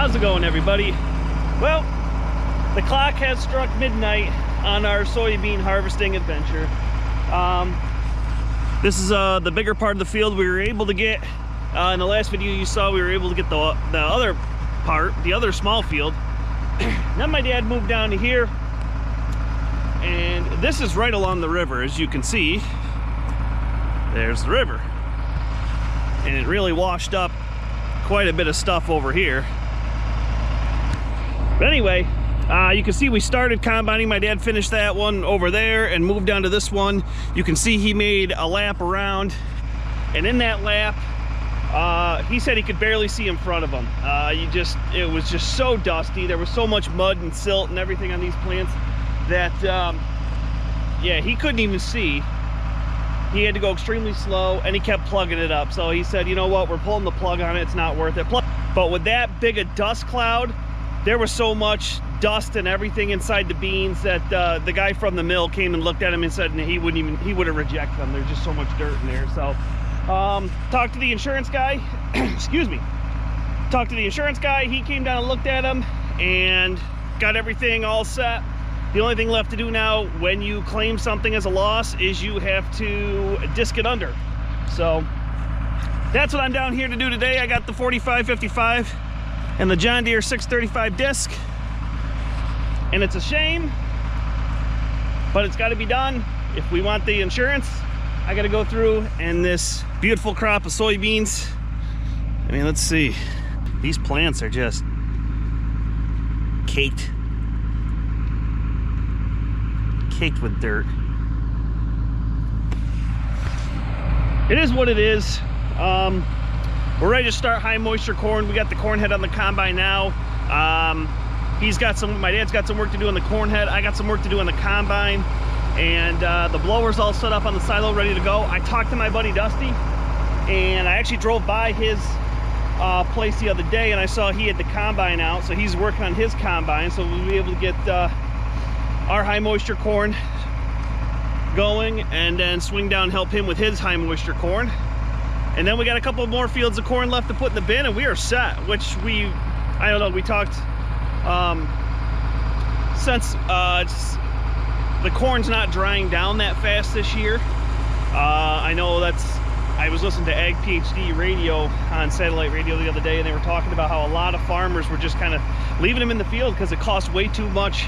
How's it going, everybody? Well, the clock has struck midnight on our soybean harvesting adventure. This is the bigger part of the field. We were able to get, in the last video you saw, we were able to get the other part, the other small field. Then my dad moved down to here, and this is right along the river. As you can see, there's the river. And it really washed up quite a bit of stuff over here. But anyway, you can see we started combining. My dad finished that one over there and moved down to this one. You can see he made a lap around, and in that lap, he said he could barely see in front of him. It was just so dusty. There was so much mud and silt and everything on these plants that, yeah, he couldn't even see. He had to go extremely slow, and he kept plugging it up. So he said, you know what, we're pulling the plug on it. It's not worth it. But with that big a dust cloud, there was so much dust and everything inside the beans that the guy from the mill came and looked at him and said he would have rejected them. There's just so much dirt in there. So talked to the insurance guy. Excuse me. Talked to the insurance guy. He came down and looked at him and got everything all set. The only thing left to do now when you claim something as a loss is you have to disc it under. So that's what I'm down here to do today. I got the 4555 and the John Deere 635 disc, and it's a shame, but it's got to be done. If we want the insurance, I got to go through and this beautiful crop of soybeans. I mean, let's see. These plants are just caked with dirt. It is what it is. We're ready to start high moisture corn. We got the corn head on the combine now. My dad's got some work to do on the corn head. I got some work to do on the combine, and the blower's all set up on the silo, ready to go. I talked to my buddy Dusty, and I actually drove by his place the other day, and I saw he had the combine out, so he's working on his combine, so we'll be able to get our high moisture corn going, and then swing down and help him with his high moisture corn. And then we got a couple more fields of corn left to put in the bin, and we are set. Which I don't know, we talked since the corn's not drying down that fast this year. I know I was listening to Ag PhD radio on satellite radio the other day, and they were talking about how a lot of farmers were just kind of leaving them in the field because it costs way too much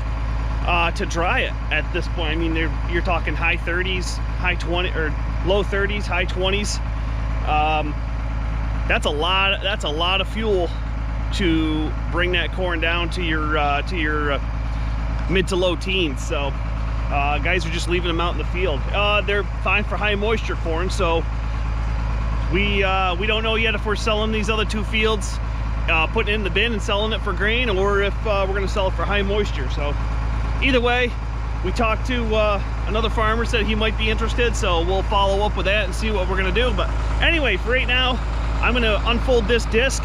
to dry it at this point. I mean, you're talking high 30s, high 20, or low 30s, high 20s. That's a lot of fuel to bring that corn down to your mid to low teens. So guys are just leaving them out in the field. They're fine for high moisture corn. So we don't know yet if we're selling these other two fields, putting it in the bin and selling it for grain, or if we're going to sell it for high moisture. So either way, we talked to another farmer, said he might be interested, so we'll follow up with that and see what we're gonna do. But anyway, for right now, I'm gonna unfold this disc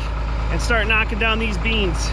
and start knocking down these beans.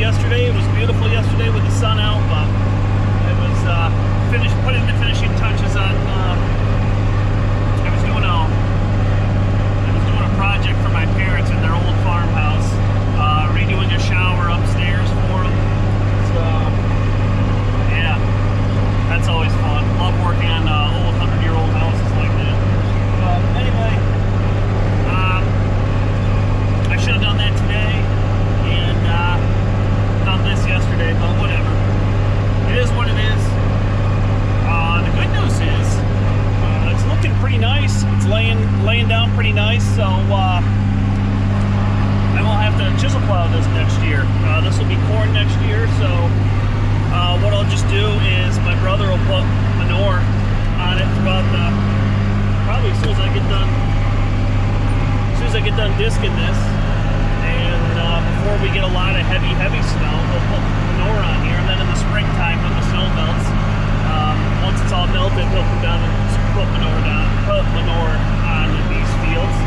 yesterday. It was beautiful yesterday with the sun out, but it was putting the finishing touches on. I was doing a project for my parents in their old farmhouse, redoing a shower upstairs for them. So yeah, that's always fun. Love working on old 100-year-old houses like that. Anyway, I should have done that today and done this yesterday, but whatever. It is what it is. The good news is it's looking pretty nice. It's laying down pretty nice, so I won't have to chisel plow this next year. This will be corn next year, so what I'll just do is my brother will put manure on it throughout probably as soon as I get done disking this, and before we get a lot of heavy snow, we'll put manure on here, and then in the springtime when the snow melts, once it's all melted, he'll come down and put manure on these fields,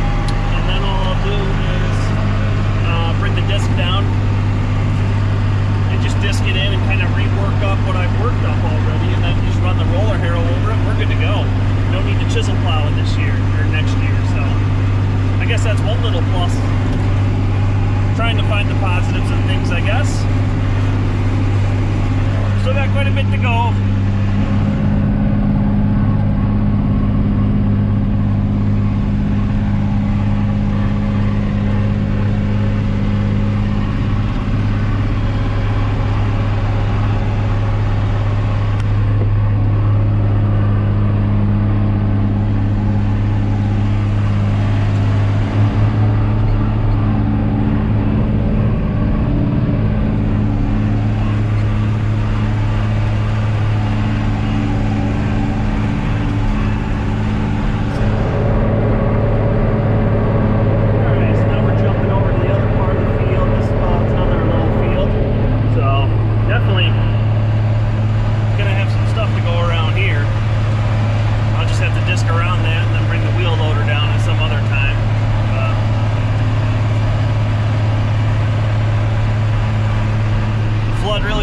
and then all I'll do is bring the disc down and just disc it in and kind of rework up what I've worked up already, and then just run the roller harrow over it. We're good to go. No need to chisel plow it this year or next year, so I guess that's one little plus. Trying to find the positives and things, I guess. Still got quite a bit to go.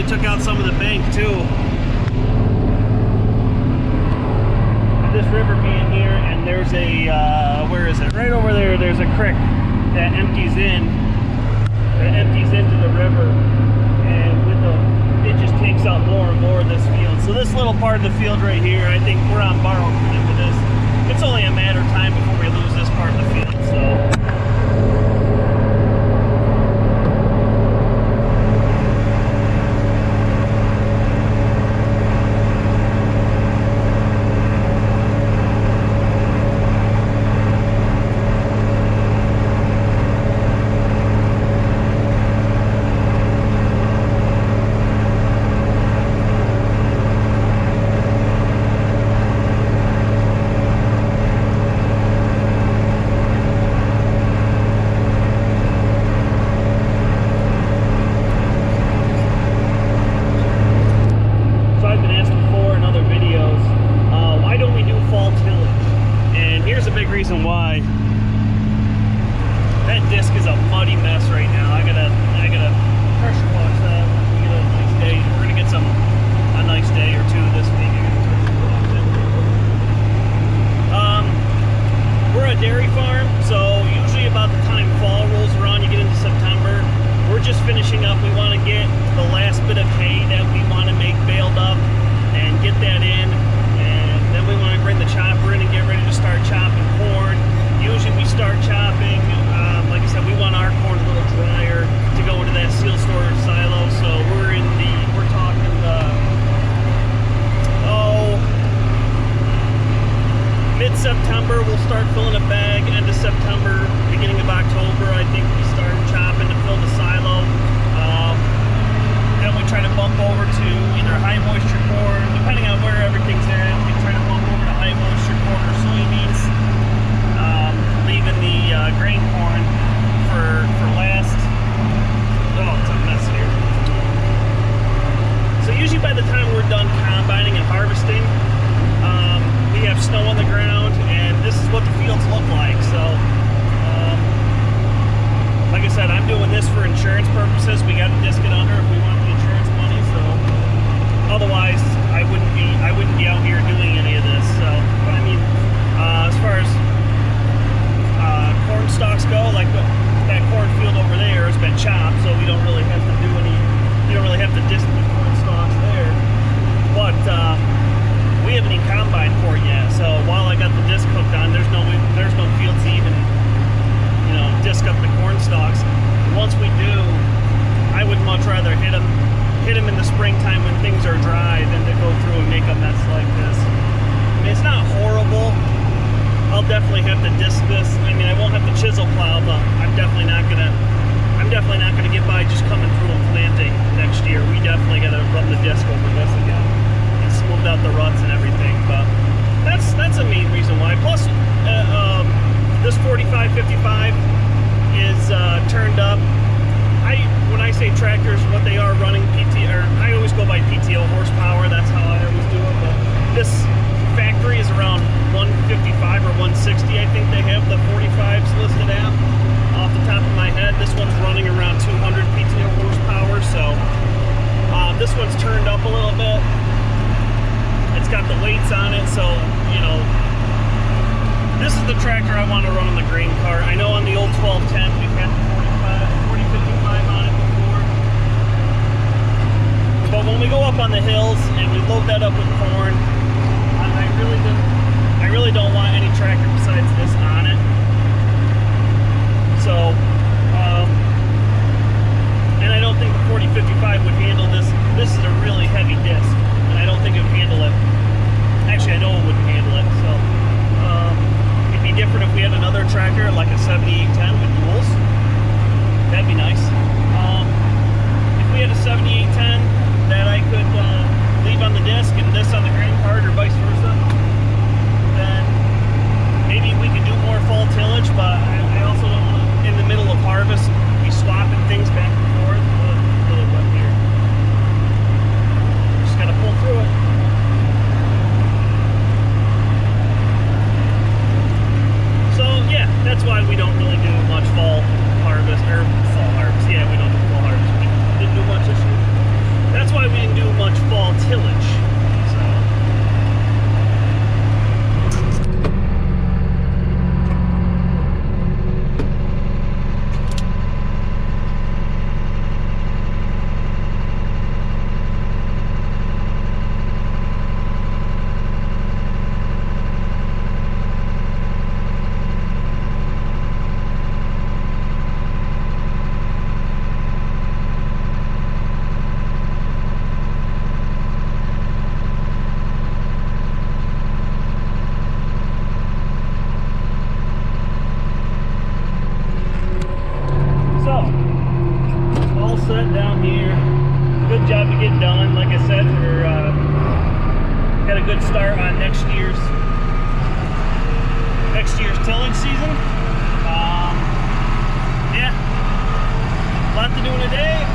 Took out some of the bank too. This river being here, and there's a where is it? Right over there. There's a creek that empties into the river, and it just takes out more and more of this field. So this little part of the field right here, I think we're on borrowed land with this. It's only a matter of time before we lose this part of the field. So. Reason why that disc is a muddy mess right now. I gotta pressure wash that when we get a nice day. We're gonna get a nice day or two this week. We're a dairy farm, so usually about the time fall rolls around, you get into September, we're just finishing up. We want to get the last bit of hay that we want to make baled up and get that in. Then we want to bring the chopper in and get ready to start chopping corn. Usually we start chopping, like I said, we want our corn a little drier to go into that seal storage silo. So we're talking mid-September we'll start filling a bag. End of September, beginning of October, I think we this for insurance purposes. We got to disc it under if we want the insurance money. So otherwise, I wouldn't be out here doing any of this. So, but I mean, as far as corn stalks go, like that cornfield over there has been chopped, so we don't really have to do any. You don't really have to disc the corn stalks there. But we haven't even combined for it yet. So while I got the disc hooked on, there's no field to even, you know, disc up the corn stalks. Once we do, I would much rather hit them in the springtime when things are dry than to go through and make a mess like this. I mean, it's not horrible. I'll definitely have to disc this. I mean, I won't have to chisel plow, but I'm definitely not gonna get by just coming through and planting next year. We definitely gotta run the disc over this again and smooth out the ruts and everything. But that's a main reason why. Plus, this 4555 is turned up. When I say tractors, what they are running I always go by PTO horsepower. That's how I always do it. But this factory is around 155 or 160. I think they have the 45s listed at. Off the top of my head, this one's running around 200 PTO horsepower. So this one's turned up a little bit. It's got the weights on it, so you know. This is the tractor I want to run on the grain cart. I know on the old 1210 we've had the 4055 on it before. But when we go up on the hills and we load that up with corn, I really don't want any tractor besides this on it. So, and I don't think the 4055 would handle this. This is a really heavy disc, and I don't think it would handle it. Actually, I know it wouldn't handle it. So, it'd be different if we had another tractor like a 7810 with duals. That'd be nice. If we had a 7810 that I could leave on the disc and this on the grain cart, or vice versa, then maybe we could do more fall tillage. But I also don't want to, in the middle of harvest, be swapping things back and forth. Really wet here. Just gotta pull through it. So yeah, that's why we don't really do much fall harvest, or fall harvest. Yeah, we don't do fall harvest. We didn't do much this year. That's why we didn't do much fall tillage. Down here, good job to get done. Like I said, we're got a good start on next year's tillage season. Yeah, a lot to do in a day.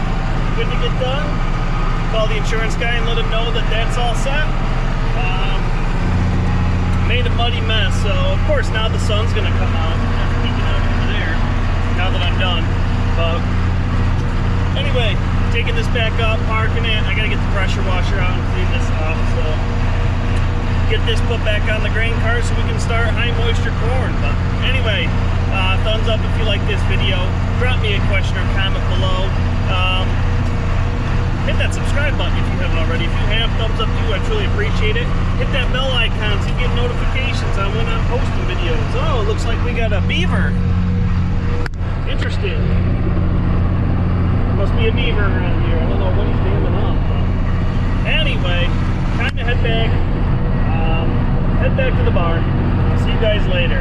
Good to get done. Call the insurance guy and let him know that that's all set. Made a muddy mess, so of course now the sun's gonna come out. That's peeking out over there. Now that I'm done, but. Anyway, taking this back up, parking it. I gotta get the pressure washer out and clean this off. So get this put back on the grain cart so we can start high moisture corn. But anyway, thumbs up if you like this video. Drop me a question or comment below. Hit that subscribe button if you haven't already. If you have, thumbs up too. I truly appreciate it. Hit that bell icon so you get notifications on when I'm posting videos. Oh, it looks like we got a beaver. Interesting. Must be a beaver around here. I don't know what he's damming up. But anyway, time to head back to the barn. See you guys later.